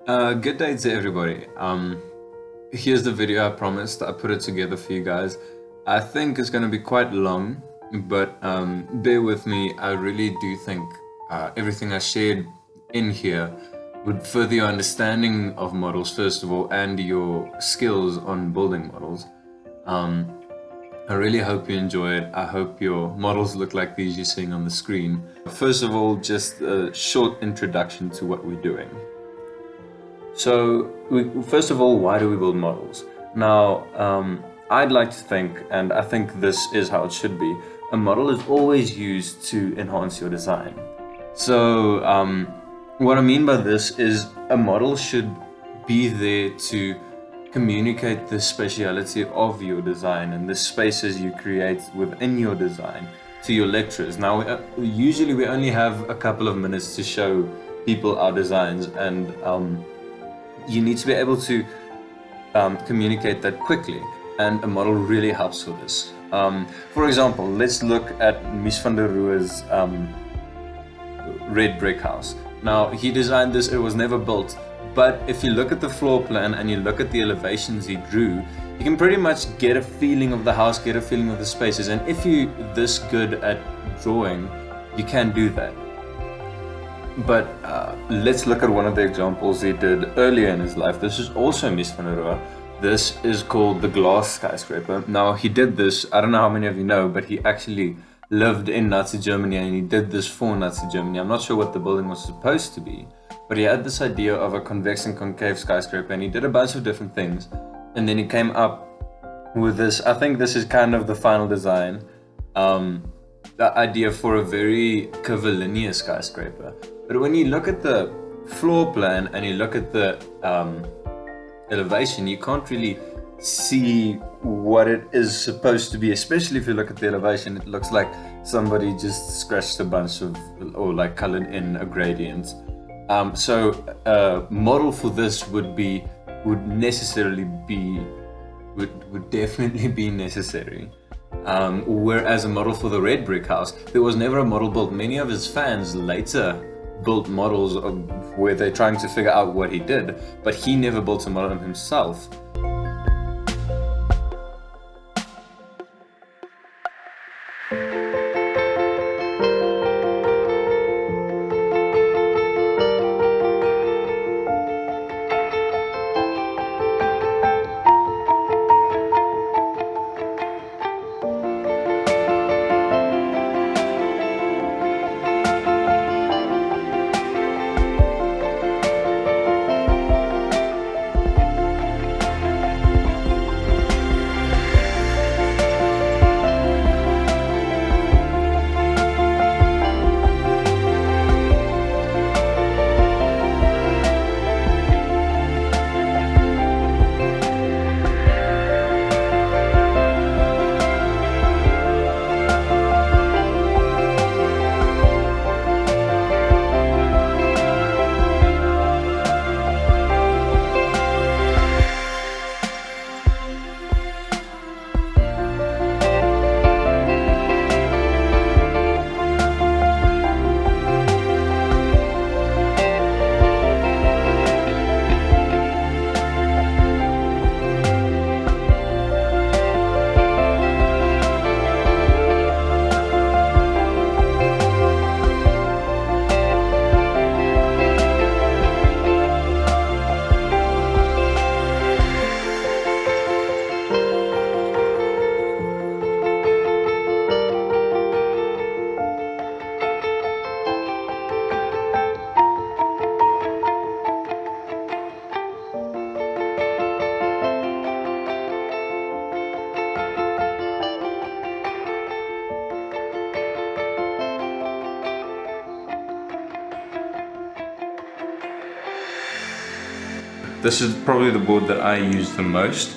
Good day to everybody. Here's the video I promised. I put it together for you guys. I think it's going to be quite long, but bear with me. I really do think everything I shared in here would further your understanding of models, first of all, and your skills on building models. I really hope you enjoy it. I hope your models look like these you're seeing on the screen. First of all, just a short introduction to what we're doing. So, first of all, why do we build models? Now, I'd like to think, and I think this is how it should be, a model is always used to enhance your design. So, what I mean by this is a model should be there to communicate the spatiality of your design and the spaces you create within your design to your lecturers. Now, usually we only have a couple of minutes to show people our designs, and you need to be able to communicate that quickly, and a model really helps with this. For example, let's look at Mies van der Rohe's red brick house. Now, he designed this, it was never built, but if you look at the floor plan and you look at the elevations he drew, you can pretty much get a feeling of the house, get a feeling of the spaces, and if you're this good at drawing, you can do that. But let's look at one of the examples he did earlier in his life. This is also Mies van der Rohe. This is called the glass skyscraper. Now, he did this, I don't know how many of you know, but he actually lived in Nazi Germany and he did this for Nazi Germany. I'm not sure what the building was supposed to be, but he had this idea of a convex and concave skyscraper, and he did a bunch of different things. And then he came up with this, I think this is kind of the final design, the idea for a very curvilinear skyscraper. But when you look at the floor plan and you look at the elevation, you can't really see what it is supposed to be, especially if you look at the elevation. It looks like somebody just scratched a bunch of, or like colored in a gradient. So a model for this would definitely be necessary. Whereas a model for the red brick house, there was never a model built. Many of his fans later built models where they're trying to figure out what he did, but he never built a model himself. This is probably the board that I use the most.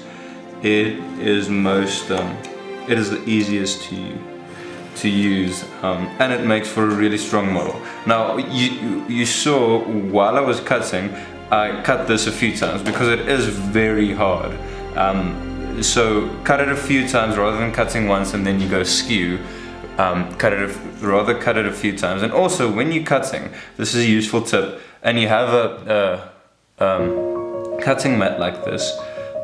It is the easiest to use, and it makes for a really strong model. Now, you saw while I was cutting, I cut this a few times because it is very hard. So cut it a few times rather than cutting once and then you go skew. Cut it a few times. And also, when you're cutting, this is a useful tip, and you have cutting mat like this,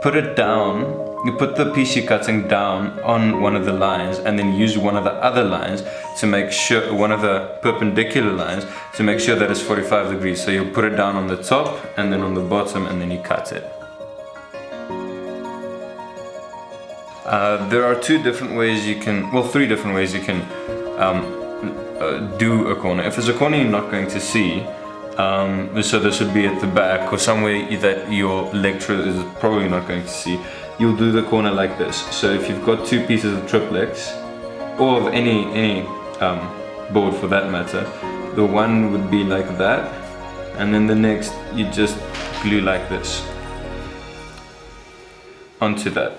put it down, you put the piece you're cutting down on one of the lines, and then use one of the other lines to make sure, one of the perpendicular lines, to make sure that it's 45 degrees. So you'll put it down on the top and then on the bottom, and then you cut it. There are three different ways you can do a corner. If it's a corner you're not going to see, so this would be at the back or somewhere that your lecturer is probably not going to see, you'll do the corner like this. So if you've got two pieces of triplex, or of any board for that matter, the one would be like that, and then the next you just glue like this onto that.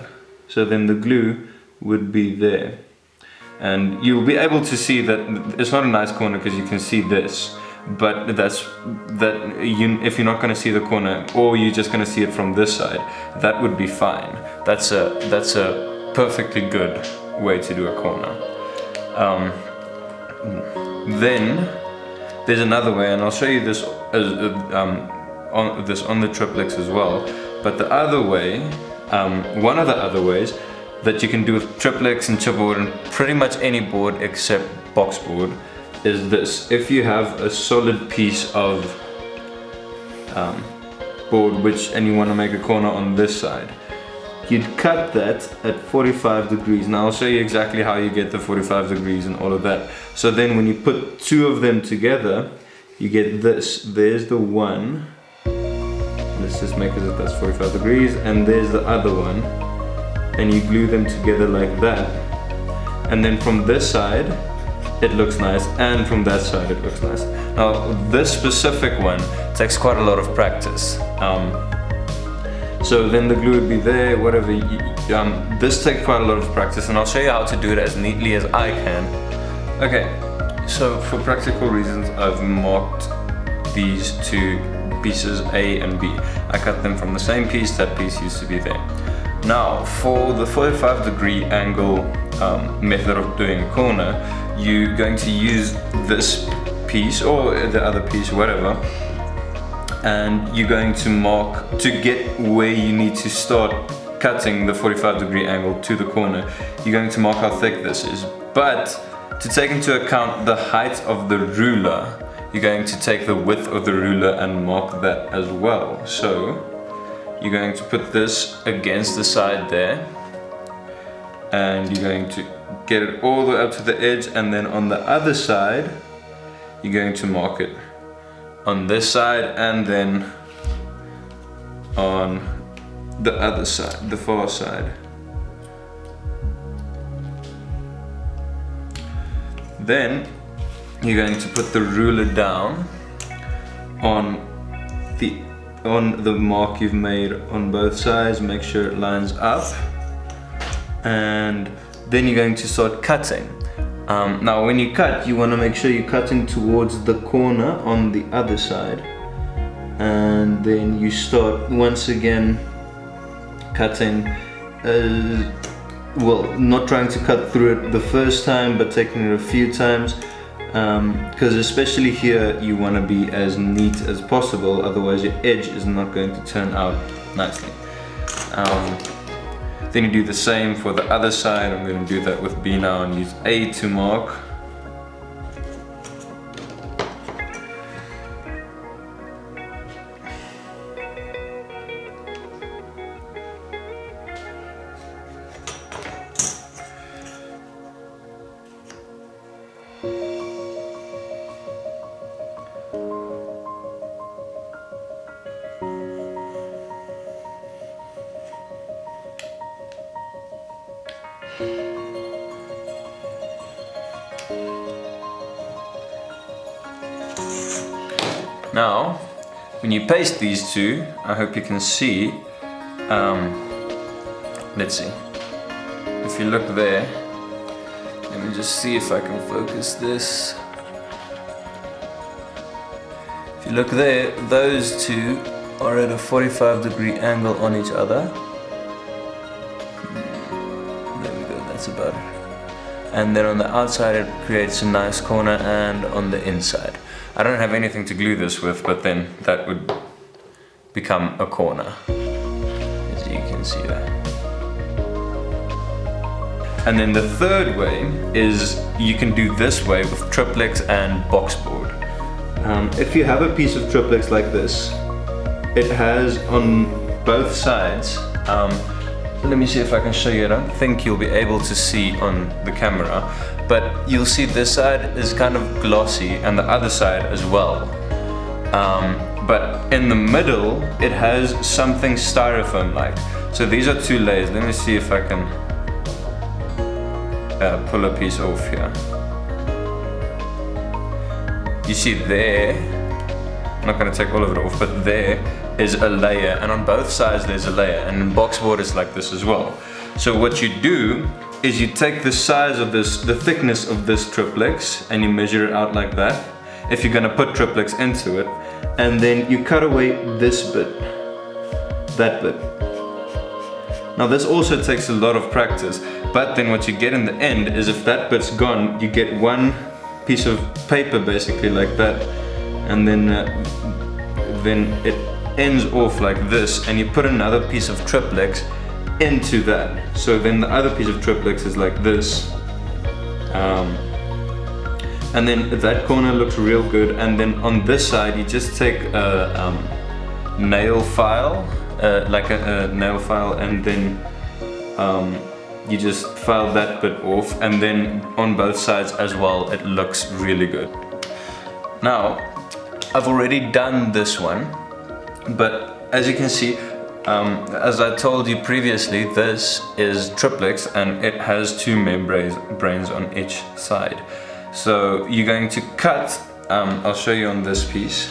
So then the glue would be there, and you'll be able to see that it's not a nice corner because you can see this, but if you're not going to see the corner, or you're just going to see it from this side, that would be fine. That's a perfectly good way to do a corner. Then there's another way, and I'll show you this on the triplex as well. But the other way, one of the other ways that you can do with triplex and chipboard and pretty much any board except box board, is this. If you have a solid piece of board and you want to make a corner on this side, you'd cut that at 45 degrees. Now I'll show you exactly how you get the 45 degrees and all of that. So then when you put two of them together, you get this. There's the one, let's just make it that that's 45 degrees, and there's the other one, and you glue them together like that. And then from this side it looks nice, and from that side it looks nice. Now this specific one takes quite a lot of practice. So then the glue would be there, whatever. This takes quite a lot of practice, and I'll show you how to do it as neatly as I can. Okay, so for practical reasons I've marked these two pieces A and B. I cut them from the same piece, that piece used to be there. Now for the 45 degree angle method of doing a corner, you're going to use this piece or the other piece, whatever, and you're going to mark, to get where you need to start cutting the 45 degree angle to the corner, you're going to mark how thick this is. But to take into account the height of the ruler, you're going to take the width of the ruler and mark that as well. So you're going to put this against the side there, and you're going to get it all the way up to the edge, and then on the other side you're going to mark it on this side, and then on the other side, the far side. Then you're going to put the ruler down on the mark you've made on both sides, make sure it lines up, and then you're going to start cutting. Now when you cut, you want to make sure you're cutting towards the corner on the other side, and then you start once again cutting, well, not trying to cut through it the first time, but taking it a few times, because especially here you want to be as neat as possible, otherwise your edge is not going to turn out nicely. Then you do the same for the other side. I'm going to do that with B now and use A to mark. Now, when you paste these two, I hope you can see, let's see, if you look there, let me just see if I can focus this. If you look there, those two are at a 45 degree angle on each other. There we go, that's about it. And then on the outside it creates a nice corner, and on the inside. I don't have anything to glue this with, but then that would become a corner, as you can see there. And then the third way is you can do this way with triplex and boxboard. If you have a piece of triplex like this, it has on both sides, let me see if I can show you. I don't think you'll be able to see on the camera, but you'll see this side is kind of glossy and the other side as well. But in the middle, it has something styrofoam-like. So these are two layers. Let me see if I can pull a piece off here. You see there, I'm not going to take all of it off, but there is a layer, and on both sides there's a layer, and in boxboard it's like this as well. So what you do is you take the size of this, the thickness of this triplex, and you measure it out like that, if you're going to put triplex into it, and then you cut away this bit, that bit. Now this also takes a lot of practice, but then what you get in the end is if that bit's gone, you get one piece of paper basically like that, and then it ends off like this, and you put another piece of triplex into that. So then the other piece of triplex is like this, and then that corner looks real good. And then on this side you just take a nail file, like a nail file, and then you just file that bit off, and then on both sides as well it looks really good. Now I've already done this one, but as you can see, as I told you previously, this is triplex and it has two membranes on each side. So you're going to cut, I'll show you on this piece.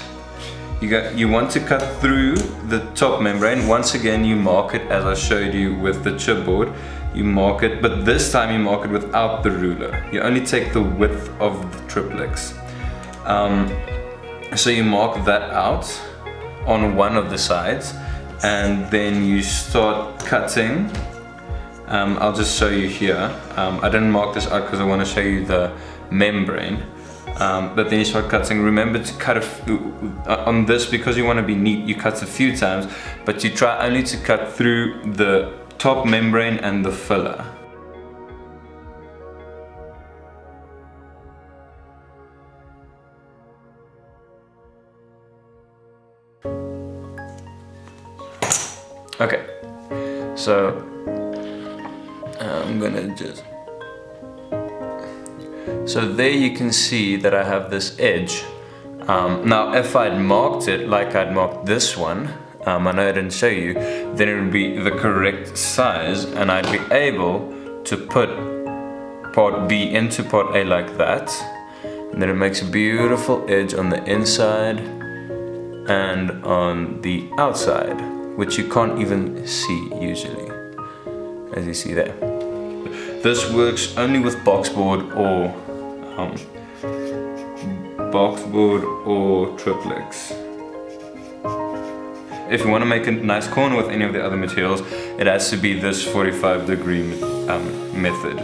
You want to cut through the top membrane. Once again, you mark it as I showed you with the chipboard. You mark it, but this time you mark it without the ruler. You only take the width of the triplex. So you mark that out on one of the sides, and then you start cutting. I'll just show you here. I didn't mark this out because I want to show you the membrane. But then you start cutting. Remember to cut on this, because you want to be neat, you cut a few times, but you try only to cut through the top membrane and the filler. Okay, so I'm gonna just... So there you can see that I have this edge. Now if I'd marked it like I'd marked this one, I know I didn't show you, then it would be the correct size, and I'd be able to put part B into part A like that, and then it makes a beautiful edge on the inside and on the outside, which you can't even see usually, as you see there. This works only with boxboard or triplex. If you want to make a nice corner with any of the other materials, it has to be this 45-degree method.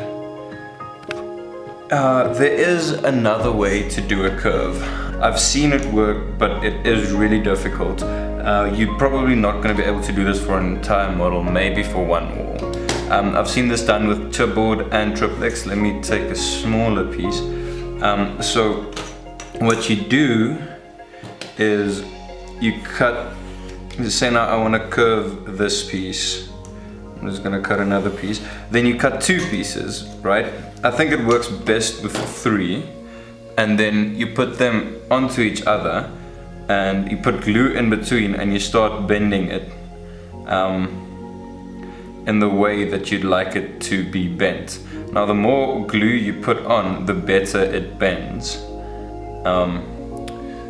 There is another way to do a curve. I've seen it work, but it is really difficult. You're probably not going to be able to do this for an entire model, maybe for one wall. I've seen this done with chipboard and triplex. Let me take a smaller piece. So what you do is you cut. Say now I want to curve this piece. I'm just going to cut another piece. Then you cut two pieces, right? I think it works best with three. And then you put them onto each other, and you put glue in between, and you start bending it in the way that you'd like it to be bent. Now the more glue you put on, the better it bends.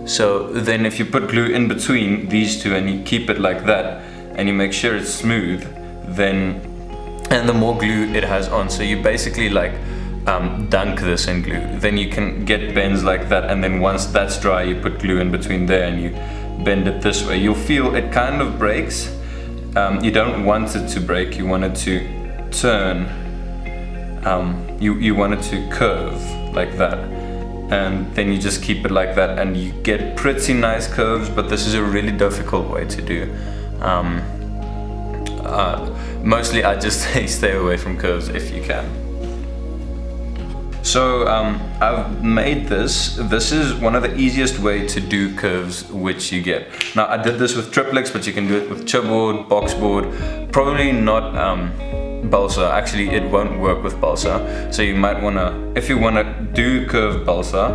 So then if you put glue in between these two and you keep it like that, and you make sure it's smooth, then, and the more glue it has on, so you basically like dunk this in glue, then you can get bends like that, and then once that's dry you put glue in between there and you bend it this way. You'll feel it kind of breaks. You don't want it to break, you want it to turn, you want it to curve like that. and then you just keep it like that and you get pretty nice curves, but this is a really difficult way to do. Mostly I just say stay away from curves if you can. So I've made this. This is one of the easiest way to do curves which you get. Now I did this with triplets, but you can do it with chipboard, boxboard, probably not balsa. Actually it won't work with balsa. So you might wanna, if you wanna do curved balsa,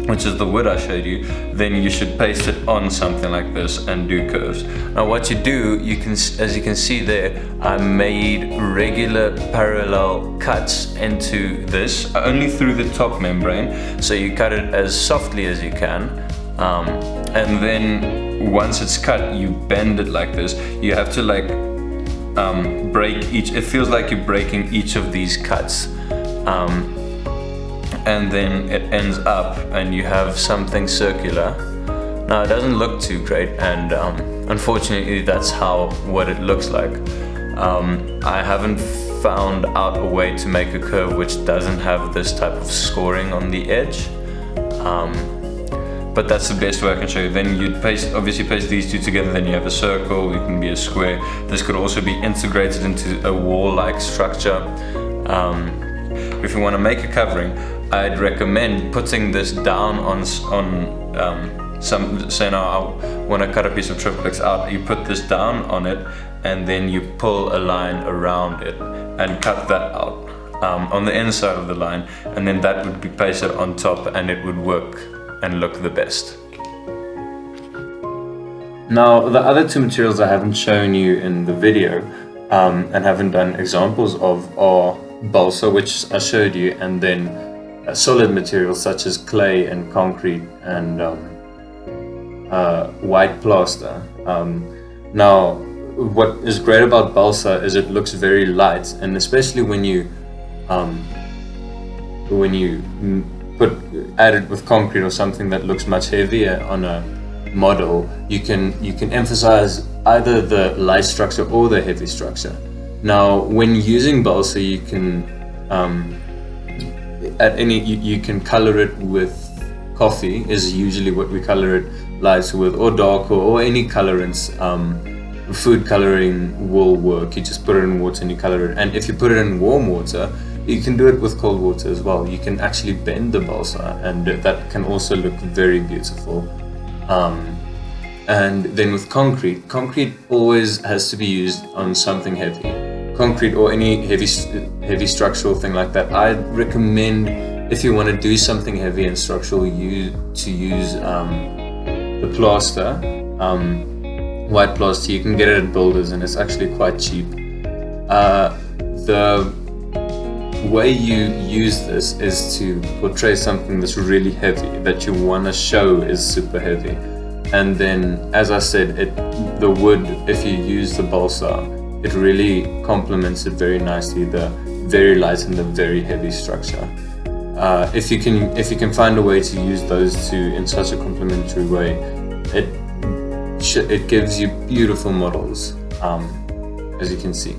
which is the wood I showed you, then you should paste it on something like this and do curves. Now what you do, you can, as you can see there, I made regular parallel cuts into this, only through the top membrane, so you cut it as softly as you can, and then once it's cut, you bend it like this. You have to like break each, it feels like you're breaking each of these cuts. And then it ends up and you have something circular. Now it doesn't look too great, and unfortunately that's what it looks like. I haven't found out a way to make a curve which doesn't have this type of scoring on the edge, but that's the best way I can show you. Then you'd obviously paste these two together, then you have a circle, it can be a square. This could also be integrated into a wall-like structure. If you want to make a covering, I'd recommend putting this down on some, say now I want to cut a piece of triplex out, you put this down on it and then you pull a line around it and cut that out on the inside of the line, and then that would be pasted on top and it would work and look the best. Now the other two materials I haven't shown you in the video and haven't done examples of are balsa, which I showed you, and then solid materials such as clay and concrete and white plaster. Now what is great about balsa is it looks very light, and especially when you add it with concrete or something that looks much heavier on a model, you can emphasize either the light structure or the heavy structure. Now when using balsa, you can you can color it with coffee, is usually what we color it lights with, or dark, or any colorants. Food coloring will work. You just put it in water and you color it, and if you put it in warm water, you can do it with cold water as well. You can actually bend the balsa, and that can also look very beautiful. And then with concrete always has to be used on something heavy. Concrete or any heavy structural thing like that, I'd recommend, if you want to do something heavy and structural, to use the plaster, white plaster. You can get it at builders and it's actually quite cheap. The way you use this is to portray something that's really heavy, that you want to show is super heavy. And then, as I said, the wood, if you use the balsa, it really complements it very nicely, the very light and the very heavy structure. If you can find a way to use those two in such a complementary way, it gives you beautiful models, as you can see.